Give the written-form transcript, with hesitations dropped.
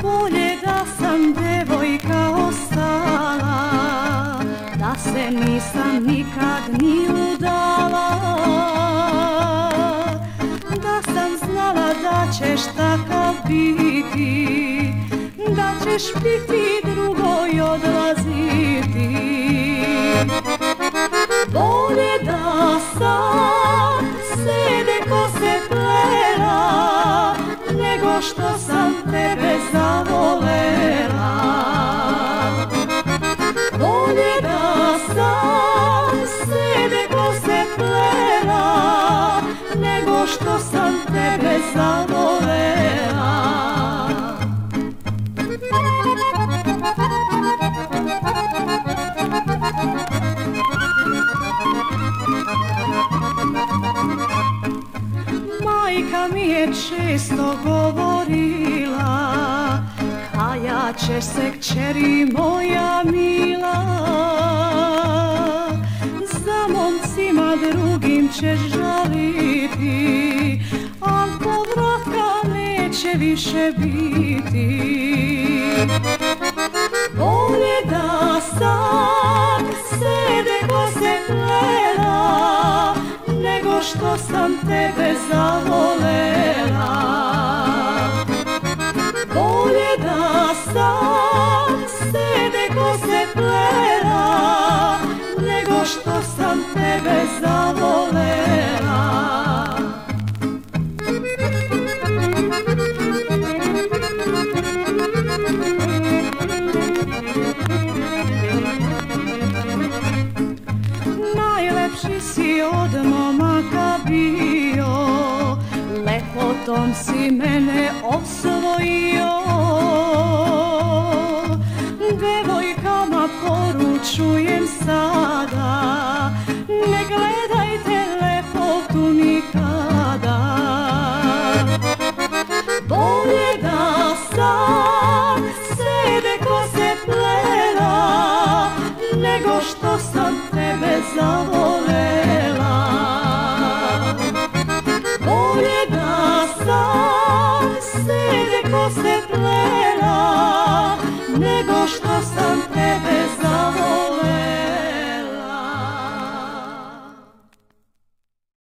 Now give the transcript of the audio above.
Bolje da sam devojka ostala, da se nisam nikad ni udala, da sam znala da ćeš takav biti, da ćeš biti drugoj odlaziti. Bolje da sam sede kose plela, nego što sam tebe zavolela. Bolje da sam sede kose plela, nego što sam tebe zavolela. Majka mi je često govorila, kajat ćeš se kćeri moja mila, za momcima drugim ćeš žaliti, al povratka neće više biti. Bolje da sam sede kose plela, nego što sam tebe zavolela. Bolje da sam sede kose plela, nego što sam tebe zavolela. Najlepši si od momaka bio, lepotom si mene osvojio. Devojkama poručujem sada, ne gledajte lepotu nikada. Bolje da sam sede kose plela, nego što sam tebe zavolela. Bolje da sam sede kose plela,